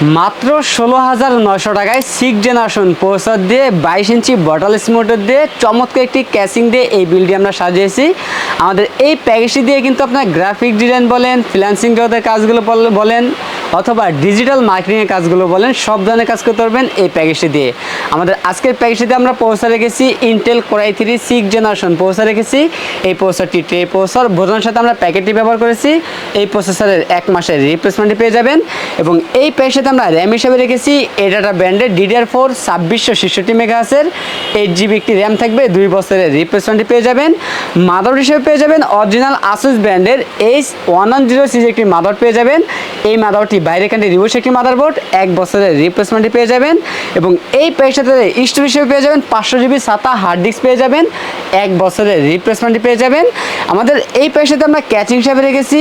মাত্র ১৬,৯০০ টাকায় 6 generation processor দিয়ে 22 ইঞ্চি বটললেস মোটর দিয়ে চমৎকার একটি ক্যাসিং দিয়ে এই বিলটি আমরা সাজিয়েছি। আমাদের এই প্যাকেজটি দিয়ে কিন্তু আপনার গ্রাফিক ডিজাইন বলেন, ফ্রিল্যান্সিং জগতের কাজগুলো বলেন অথবা ডিজিটাল মার্কেটিংয়ের কাজগুলো বলেন, সব ধরনের কাজ করতে পারবেন এই প্যাকেজটি দিয়ে। আমাদের আজকের প্যাকেজটিতে আমরা প্রসেসর রেখেছি Intel Core i3 6 generation processor রেখেছি। এই প্রসেসরটি ট্রে প্রসেসর বোঝানোর সাথে আমরা প্যাকেটটি ব্যবহার করেছি। এই প্রসেসরের 1 মাসের রিপ্লেসমেন্টটি পেয়ে যাবেন এবং এই প্যাকেজটিতে আমরা র্যাম হিসাবে রেখেছি এডাটা ব্র্যান্ডের DDR4 2666 মেগাহার্টজের 8GB একটি র্যাম থাকবে, 2 বছরের রিপ্লেসমেন্টটি পেয়ে যাবেন। মাদারবোর্ড হিসেবে পেয়ে যাবেন অরিজিনাল আসুস ব্র্যান্ডের H110 সিরিজের একটি মাদারবোর্ড পেয়ে যাবেন। এই মাদারবোর্ডটি বাইরে কান্ট্রি রিভোস একটি মাদারবোর্ড, 1 বছরের রিপ্লেসমেন্টটি পেয়ে যাবেন এবং এই প্যাকেজটাতে স্টোরেজ হিসেবে পেয়ে যাবেন 500GB SATA হার্ড ডিস্ক পেয়ে যাবেন, 1 বছরের রিপ্লেসমেন্টটি পেয়ে যাবেন। আমাদের এই প্যাকেজটাতে আমরা ক্যাচিং হিসাবে রেখেছি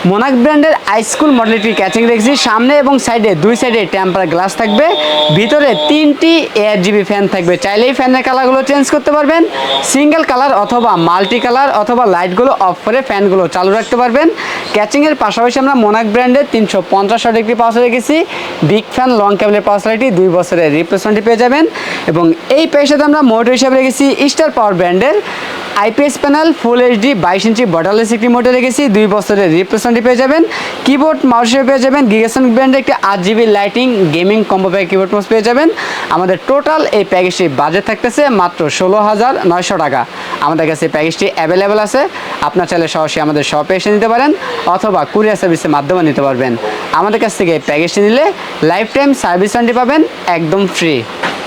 মোনাক ব্র্যান্ডের আইস্কুল মডেলটি ক্যাচিং রেখেছি। সামনে এবং সাইডে 2 সাইডে টেম্পার গ্লাস থাকবে, ভিতরে 3টি ARGB ফ্যান থাকবে। চাইলেই ফ্যানের কালারগুলো চেঞ্জ করতে পারবেন, সিঙ্গেল কালার অথবা মাল্টি কালার অথবা লাইটগুলো অফ করে ফ্যানগুলো চালু রাখতে পারবেন। ক্যাচিংয়ের পাশাপাশি আমরা মোনাক ব্র্যান্ডের 350 ওয়াট একটি পাওয়ার রেখেছি, বিগ ফ্যান লং কেবলের পাওয়ার সাপ্লাইটি 2 বছরের রিপ্লেসমেন্টটি পেয়ে যাবেন এবং এই প্যাকেজটাতে আমরা মোটর হিসাবে রেখেছি স্টার পাওয়ার ব্র্যান্ডের IPS প্যানেল ফুল HD 22 ইঞ্চি বটললেস একটি মোটর রেখেছি, 2 বছরের রিপ্লেসমেন্টটি পেয়ে যাবেন। কিবোর্ড মাউস হিসেবে পেয়ে যাবেন গিগাসনিক ব্র্যান্ডের একটি 8GB lighting gaming combo pack keyboard mouse পেয়ে যাবেন। আমাদের টোটাল এই প্যাকেজটি বাজেট থাকতেছে মাত্র 16,900 টাকা। আমাদের কাছে প্যাকেজটি অ্যাভেলেবেল আছে, আপনার চাইলে সরাসরি আমাদের শপে এসে নিতে পারেন অথবা কুরিয়ার সার্ভিসের মাধ্যমে নিতে পারবেন। আমাদের কাছ থেকে এই প্যাকেজটি নিলে লাইফ টাইম সার্ভিস ওয়ারেন্টি পাবেন একদম ফ্রি।